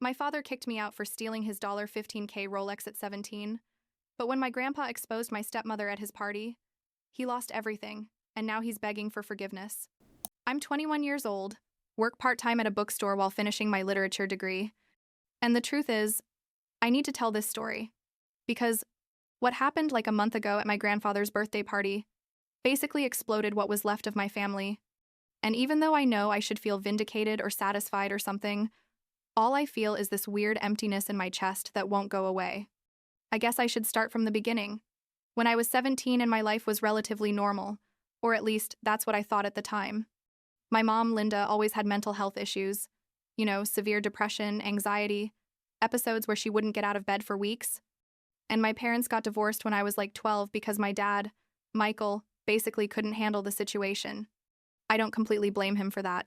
My father kicked me out for stealing his $15K Rolex at 17, but when my grandpa exposed my stepmother at his party, he lost everything, and now he's begging for forgiveness. I'm 21 years old, work part-time at a bookstore while finishing my literature degree, and the truth is, I need to tell this story, because what happened like a month ago at my grandfather's birthday party basically exploded what was left of my family, and even though I know I should feel vindicated or satisfied or something, all I feel is this weird emptiness in my chest that won't go away. I guess I should start from the beginning. When I was 17 and my life was relatively normal, or at least that's what I thought at the time. My mom, Linda, always had mental health issues. Severe depression, anxiety, episodes where she wouldn't get out of bed for weeks. And my parents got divorced when I was like 12 because my dad, Michael, basically couldn't handle the situation. I don't completely blame him for that.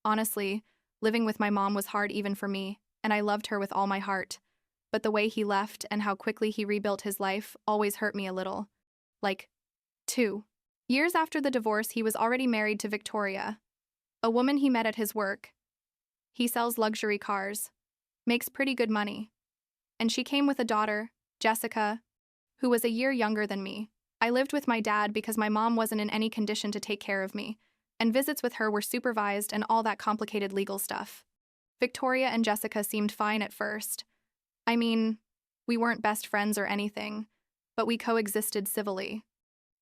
Honestly, living with my mom was hard even for me, and I loved her with all my heart. But the way he left and how quickly he rebuilt his life always hurt me a little. 2 years after the divorce, he was already married to Victoria, a woman he met at his work. He sells luxury cars, makes pretty good money. And she came with a daughter, Jessica, who was a year younger than me. I lived with my dad because my mom wasn't in any condition to take care of me, and visits with her were supervised and all that complicated legal stuff. Victoria and Jessica seemed fine at first. I mean, we weren't best friends or anything, but we coexisted civilly.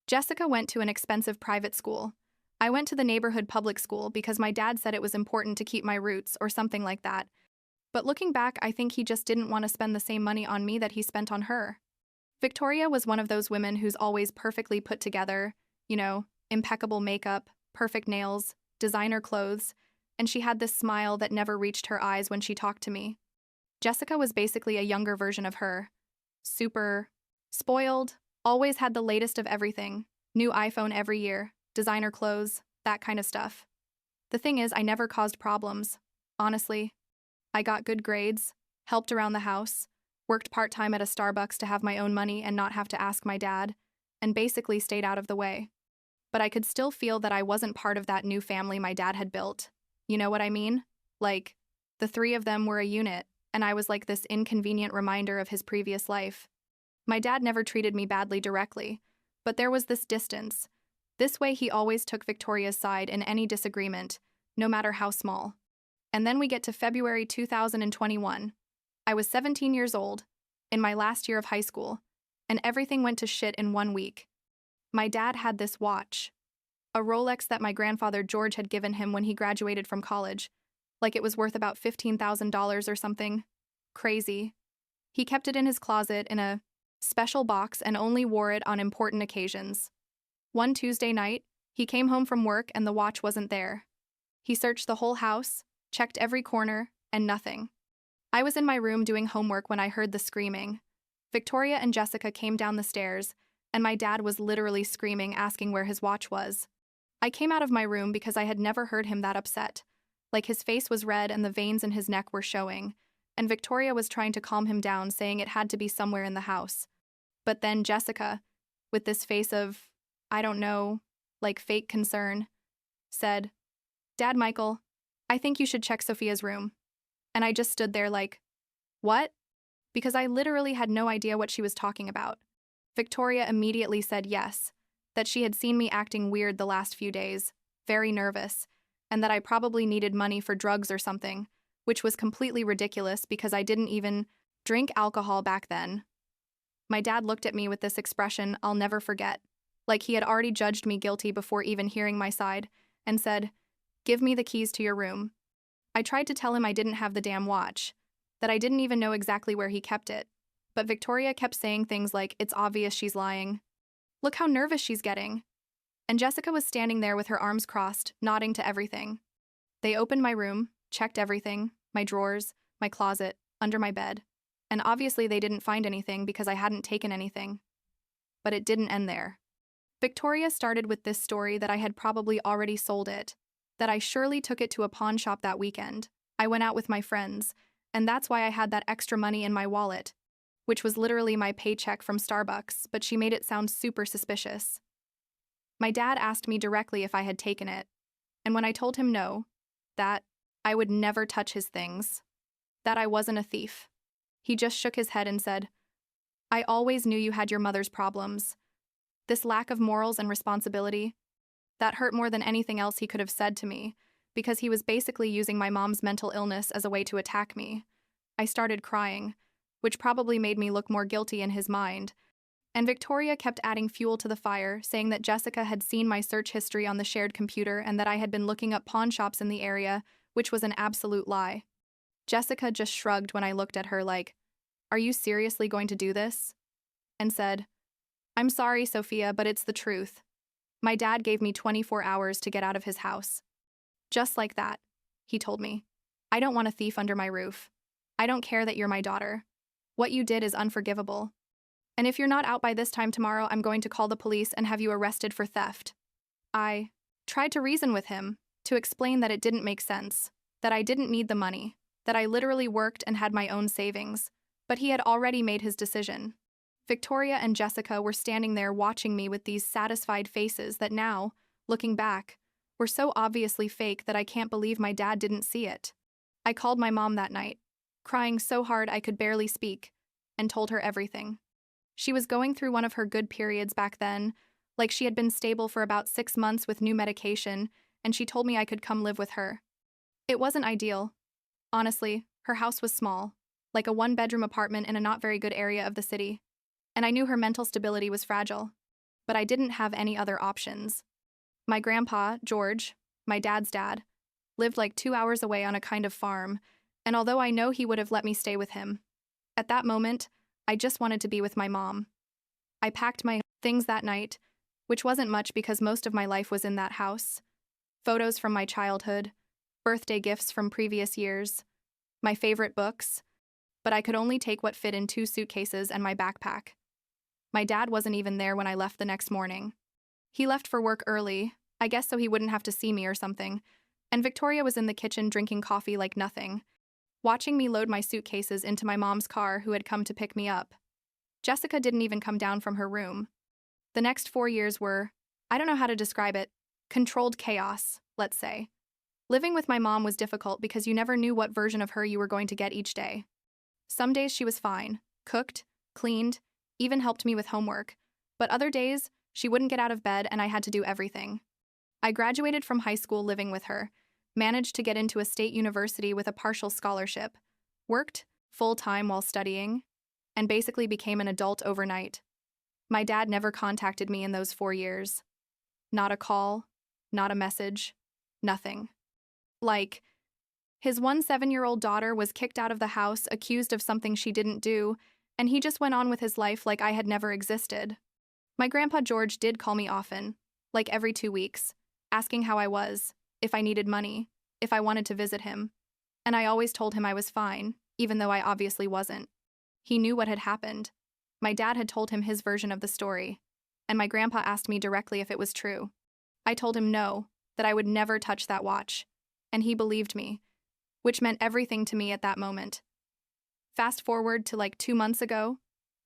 Jessica went to an expensive private school. I went to the neighborhood public school because my dad said it was important to keep my roots or something like that. But looking back, I think he just didn't want to spend the same money on me that he spent on her. Victoria was one of those women who's always perfectly put together, impeccable makeup, perfect nails, designer clothes, and she had this smile that never reached her eyes when she talked to me. Jessica was basically a younger version of her. Super spoiled, always had the latest of everything, new iPhone every year, designer clothes, that kind of stuff. The thing is, I never caused problems, honestly. I got good grades, helped around the house, worked part-time at a Starbucks to have my own money and not have to ask my dad, and basically stayed out of the way. But I could still feel that I wasn't part of that new family my dad had built. You know what I mean? The three of them were a unit, and I was like this inconvenient reminder of his previous life. My dad never treated me badly directly, but there was this distance. This way he always took Victoria's side in any disagreement, no matter how small. And then we get to February 2021. I was 17 years old, in my last year of high school, and everything went to shit in 1 week. My dad had this watch, a Rolex that my grandfather George had given him when he graduated from college, like it was worth about $15,000 or something. Crazy. He kept it in his closet in a special box and only wore it on important occasions. One Tuesday night, he came home from work and the watch wasn't there. He searched the whole house, checked every corner, and nothing. I was in my room doing homework when I heard the screaming. Victoria and Jessica came down the stairs, and my dad was literally screaming, asking where his watch was. I came out of my room because I had never heard him that upset. His face was red and the veins in his neck were showing, and Victoria was trying to calm him down, saying it had to be somewhere in the house. But then Jessica, with this face of, I don't know, fake concern, said, "Dad, Michael, I think you should check Sophia's room." And I just stood there what? Because I literally had no idea what she was talking about. Victoria immediately said yes, that she had seen me acting weird the last few days, very nervous, and that I probably needed money for drugs or something, which was completely ridiculous because I didn't even drink alcohol back then. My dad looked at me with this expression I'll never forget, like he had already judged me guilty before even hearing my side, and said, "Give me the keys to your room." I tried to tell him I didn't have the damn watch, that I didn't even know exactly where he kept it, but Victoria kept saying things like, "It's obvious she's lying. Look how nervous she's getting." And Jessica was standing there with her arms crossed, nodding to everything. They opened my room, checked everything, my drawers, my closet, under my bed, and obviously they didn't find anything because I hadn't taken anything. But it didn't end there. Victoria started with this story that I had probably already sold it, that I surely took it to a pawn shop that weekend. I went out with my friends, and that's why I had that extra money in my wallet, which was literally my paycheck from Starbucks, but she made it sound super suspicious. My dad asked me directly if I had taken it, and when I told him no, that I would never touch his things, that I wasn't a thief. He just shook his head and said, I always knew you had your mother's problems. This lack of morals and responsibility, that hurt more than anything else he could have said to me, because he was basically using my mom's mental illness as a way to attack me. I started crying, which probably made me look more guilty in his mind, and Victoria kept adding fuel to the fire, saying that Jessica had seen my search history on the shared computer and that I had been looking up pawn shops in the area, which was an absolute lie. Jessica just shrugged when I looked at her like, Are you seriously going to do this? And said, I'm sorry, Sophia, but it's the truth. My dad gave me 24 hours to get out of his house. Just like that, he told me. I don't want a thief under my roof. I don't care that you're my daughter. What you did is unforgivable. And if you're not out by this time tomorrow, I'm going to call the police and have you arrested for theft. I tried to reason with him, to explain that it didn't make sense, that I didn't need the money, that I literally worked and had my own savings, but he had already made his decision. Victoria and Jessica were standing there watching me with these satisfied faces that now, looking back, were so obviously fake that I can't believe my dad didn't see it. I called my mom that night, crying so hard I could barely speak, and told her everything. She was going through one of her good periods back then, like she had been stable for about 6 months with new medication, and she told me I could come live with her. It wasn't ideal. Honestly, her house was small, like a one-bedroom apartment in a not very good area of the city, and I knew her mental stability was fragile, but I didn't have any other options. My grandpa, George, my dad's dad, lived like 2 hours away on a kind of farm, and although I know he would have let me stay with him, at that moment, I just wanted to be with my mom. I packed my things that night, which wasn't much because most of my life was in that house. Photos from my childhood, birthday gifts from previous years, my favorite books, but I could only take what fit in 2 suitcases and my backpack. My dad wasn't even there when I left the next morning. He left for work early, I guess so he wouldn't have to see me or something, and Victoria was in the kitchen drinking coffee like nothing, watching me load my suitcases into my mom's car who had come to pick me up. Jessica didn't even come down from her room. The next 4 years were, I don't know how to describe it, controlled chaos, let's say. Living with my mom was difficult because you never knew what version of her you were going to get each day. Some days she was fine, cooked, cleaned, even helped me with homework, but other days she wouldn't get out of bed and I had to do everything. I graduated from high school living with her, managed to get into a state university with a partial scholarship, worked full-time while studying, and basically became an adult overnight. My dad never contacted me in those 4 years. Not a call, not a message, nothing. Like, his 7-year-old daughter was kicked out of the house, accused of something she didn't do, and he just went on with his life like I had never existed. My grandpa George did call me often, like every 2 weeks, asking how I was, if I needed money, if I wanted to visit him, and I always told him I was fine, even though I obviously wasn't. He knew what had happened. My dad had told him his version of the story, and my grandpa asked me directly if it was true. I told him no, that I would never touch that watch, and he believed me, which meant everything to me at that moment. Fast forward to like 2 months ago,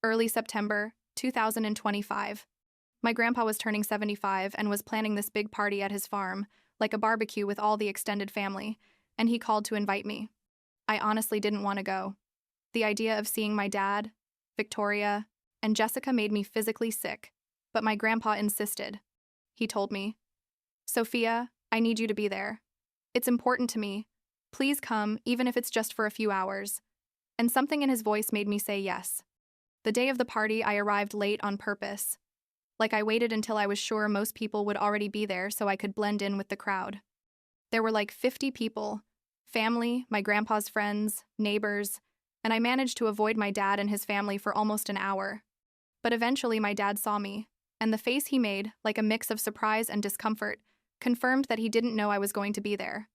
early September 2025. My grandpa was turning 75 and was planning this big party at his farm, like a barbecue with all the extended family, and he called to invite me. I honestly didn't want to go. The idea of seeing my dad, Victoria, and Jessica made me physically sick, but my grandpa insisted. He told me, Sophia, I need you to be there. It's important to me. Please come, even if it's just for a few hours. And something in his voice made me say yes. The day of the party, I arrived late on purpose. Like I waited until I was sure most people would already be there so I could blend in with the crowd. There were like 50 people, family, my grandpa's friends, neighbors, and I managed to avoid my dad and his family for almost an hour. But eventually my dad saw me, and the face he made, like a mix of surprise and discomfort, confirmed that he didn't know I was going to be there.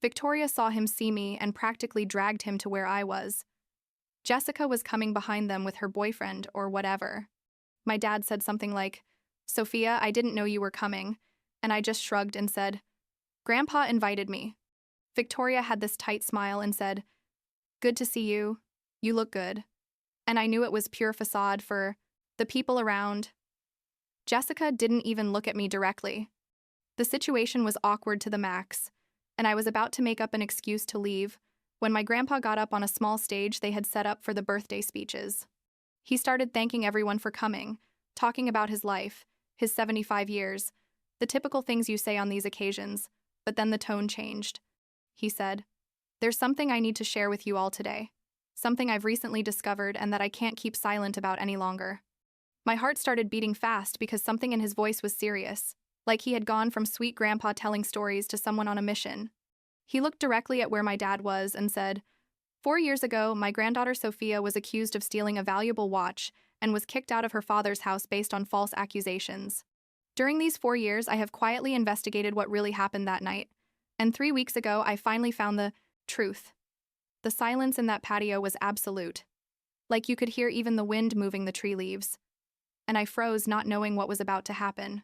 Victoria saw him see me and practically dragged him to where I was. Jessica was coming behind them with her boyfriend or whatever. My dad said something like, Sophia, I didn't know you were coming, and I just shrugged and said, Grandpa invited me. Victoria had this tight smile and said, Good to see you. You look good. And I knew it was pure facade for the people around. Jessica didn't even look at me directly. The situation was awkward to the max, and I was about to make up an excuse to leave when my grandpa got up on a small stage they had set up for the birthday speeches. He started thanking everyone for coming, talking about his life, his 75 years, the typical things you say on these occasions, but then the tone changed. He said, "There's something I need to share with you all today. Something I've recently discovered and that I can't keep silent about any longer." My heart started beating fast because something in his voice was serious, like he had gone from sweet grandpa telling stories to someone on a mission. He looked directly at where my dad was and said, 4 years ago, my granddaughter Sophia was accused of stealing a valuable watch and was kicked out of her father's house based on false accusations. During these 4 years, I have quietly investigated what really happened that night, and 3 weeks ago, I finally found the truth. The silence in that patio was absolute. Like you could hear even the wind moving the tree leaves. And I froze, not knowing what was about to happen.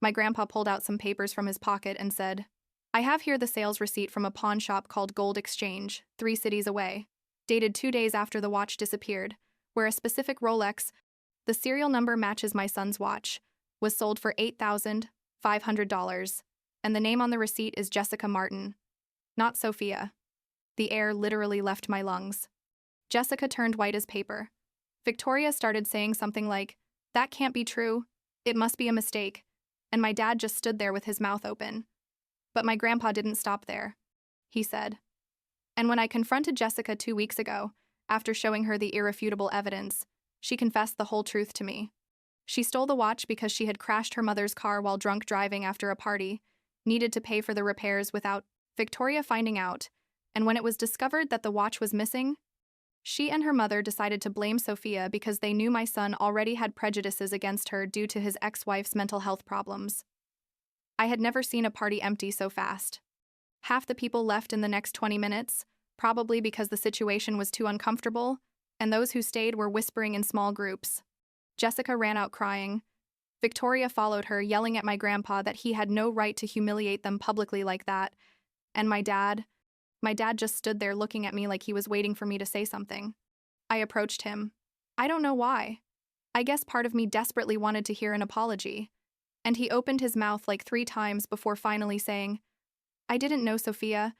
My grandpa pulled out some papers from his pocket and said, "I have here the sales receipt from a pawn shop called Gold Exchange, 3 cities away, dated 2 days after the watch disappeared, where a specific Rolex, the serial number matches my son's watch, was sold for $8,500, and the name on the receipt is Jessica Martin, not Sophia." The air literally left my lungs. Jessica turned white as paper. Victoria started saying something like, "That can't be true. It must be a mistake." And my dad just stood there with his mouth open. But my grandpa didn't stop there. He said, "And when I confronted Jessica 2 weeks ago, after showing her the irrefutable evidence, she confessed the whole truth to me. She stole the watch because she had crashed her mother's car while drunk driving after a party, needed to pay for the repairs without Victoria finding out, and when it was discovered that the watch was missing, she and her mother decided to blame Sophia because they knew my son already had prejudices against her due to his ex-wife's mental health problems. I had never seen a party empty so fast. Half the people left in the next 20 minutes, probably because the situation was too uncomfortable, and those who stayed were whispering in small groups. Jessica ran out crying. Victoria followed her, yelling at my grandpa that he had no right to humiliate them publicly like that, and my dad just stood there looking at me like he was waiting for me to say something. I approached him. I don't know why. I guess part of me desperately wanted to hear an apology. And he opened his mouth like 3 times before finally saying, "I didn't know, Sophia.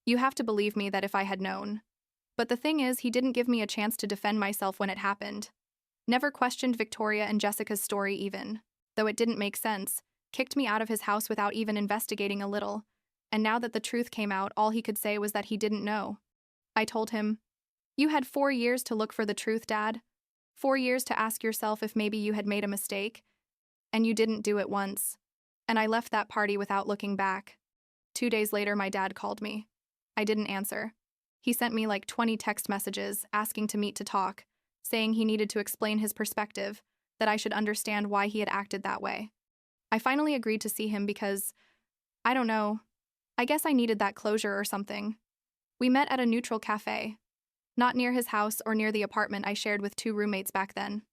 You have to believe me that if I had known." But the thing is, he didn't give me a chance to defend myself when it happened. Never questioned Victoria and Jessica's story even, though it didn't make sense, kicked me out of his house without even investigating a little. And now that the truth came out, all he could say was that he didn't know. I told him, "You had 4 years to look for the truth, Dad. 4 years to ask yourself if maybe you had made a mistake. And you didn't do it once." And I left that party without looking back. 2 days later, my dad called me. I didn't answer. He sent me like 20 text messages asking to meet to talk, saying he needed to explain his perspective, that I should understand why he had acted that way. I finally agreed to see him because, I don't know, I guess I needed that closure or something. We met at a neutral cafe, not near his house or near the apartment I shared with 2 roommates back then.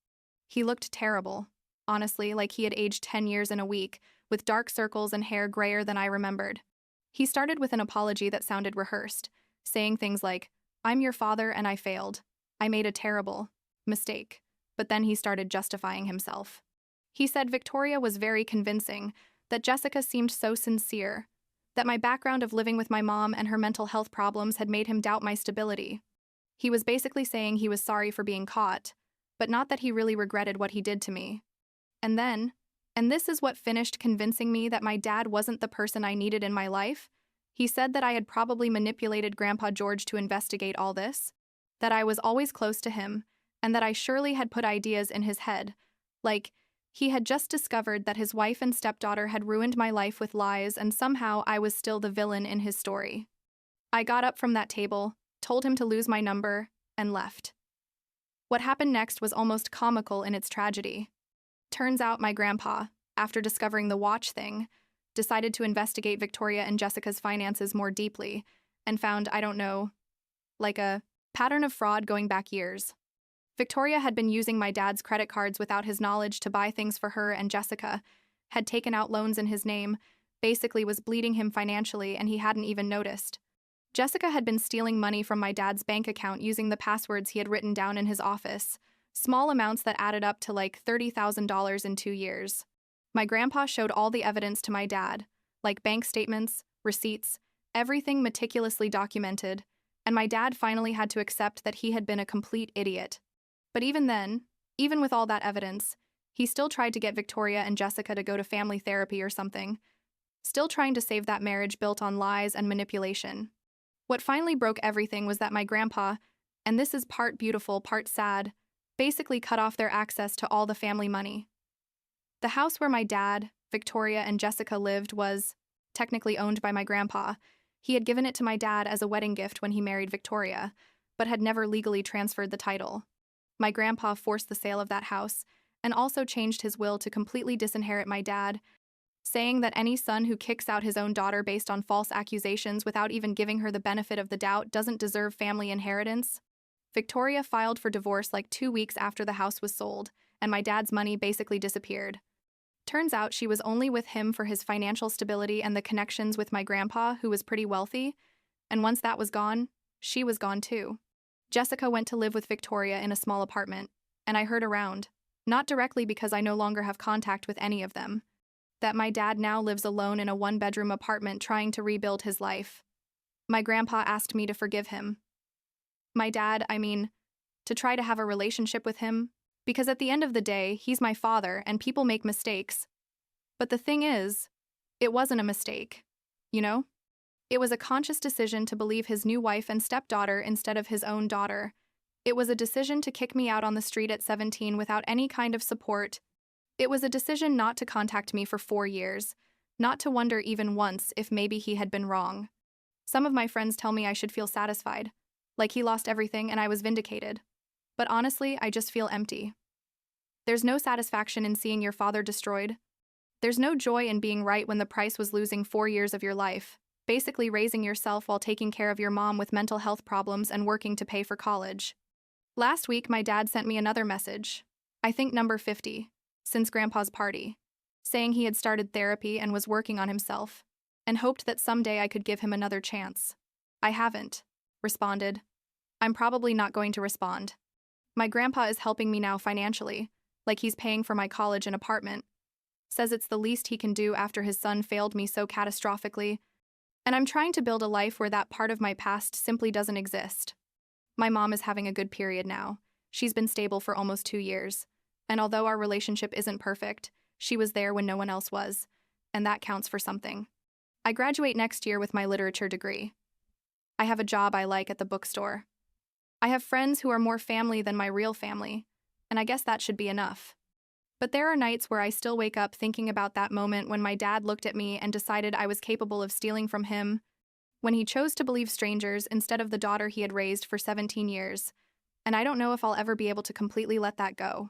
He looked terrible, honestly, like he had aged 10 years in a week, with dark circles and hair grayer than I remembered. He started with an apology that sounded rehearsed, saying things like, "I'm your father and I failed. I made a terrible mistake." But then he started justifying himself. He said Victoria was very convincing, that Jessica seemed so sincere, that my background of living with my mom and her mental health problems had made him doubt my stability. He was basically saying he was sorry for being caught, but not that he really regretted what he did to me. And then, and this is what finished convincing me that my dad wasn't the person I needed in my life, he said that I had probably manipulated Grandpa George to investigate all this, that I was always close to him, and that I surely had put ideas in his head, like, he had just discovered that his wife and stepdaughter had ruined my life with lies and somehow I was still the villain in his story. I got up from that table, told him to lose my number, and left. What happened next was almost comical in its tragedy. Turns out my grandpa, after discovering the watch thing, decided to investigate Victoria and Jessica's finances more deeply and found, I don't know, like a pattern of fraud going back years. Victoria had been using my dad's credit cards without his knowledge to buy things for her, and Jessica had taken out loans in his name, basically was bleeding him financially, and he hadn't even noticed. Jessica had been stealing money from my dad's bank account using the passwords he had written down in his office, small amounts that added up to like $30,000 in 2 years. My grandpa showed all the evidence to my dad, like bank statements, receipts, everything meticulously documented, and my dad finally had to accept that he had been a complete idiot. But even then, even with all that evidence, he still tried to get Victoria and Jessica to go to family therapy or something, still trying to save that marriage built on lies and manipulation. What finally broke everything was that my grandpa, and this is part beautiful, part sad, basically cut off their access to all the family money. The house where my dad, Victoria, and Jessica lived was technically owned by my grandpa. He had given it to my dad as a wedding gift when he married Victoria, but had never legally transferred the title. My grandpa forced the sale of that house and also changed his will to completely disinherit my dad, saying that any son who kicks out his own daughter based on false accusations without even giving her the benefit of the doubt doesn't deserve family inheritance. Victoria filed for divorce like 2 weeks after the house was sold, and my dad's money basically disappeared. Turns out she was only with him for his financial stability and the connections with my grandpa, who was pretty wealthy, and once that was gone, she was gone too. Jessica went to live with Victoria in a small apartment, and I heard around, not directly because I no longer have contact with any of them, that my dad now lives alone in a one-bedroom apartment trying to rebuild his life. My grandpa asked me to forgive him. My dad, to try to have a relationship with him, because at the end of the day, he's my father and people make mistakes. But the thing is, it wasn't a mistake, you know? It was a conscious decision to believe his new wife and stepdaughter instead of his own daughter. It was a decision to kick me out on the street at 17 without any kind of support. It was a decision not to contact me for 4 years, not to wonder even once if maybe he had been wrong. Some of my friends tell me I should feel satisfied, like he lost everything and I was vindicated. But honestly, I just feel empty. There's no satisfaction in seeing your father destroyed. There's no joy in being right when the price was losing 4 years of your life, basically raising yourself while taking care of your mom with mental health problems and working to pay for college. Last week, my dad sent me another message, I think number 50, since Grandpa's party, saying he had started therapy and was working on himself, and hoped that someday I could give him another chance. I haven't responded. I'm probably not going to respond. My grandpa is helping me now financially, like he's paying for my college and apartment. Says it's the least he can do after his son failed me so catastrophically, and I'm trying to build a life where that part of my past simply doesn't exist. My mom is having a good period now. She's been stable for almost 2 years, and although our relationship isn't perfect, she was there when no one else was, and that counts for something. I graduate next year with my literature degree. I have a job I like at the bookstore. I have friends who are more family than my real family, and I guess that should be enough. But there are nights where I still wake up thinking about that moment when my dad looked at me and decided I was capable of stealing from him, when he chose to believe strangers instead of the daughter he had raised for 17 years, and I don't know if I'll ever be able to completely let that go.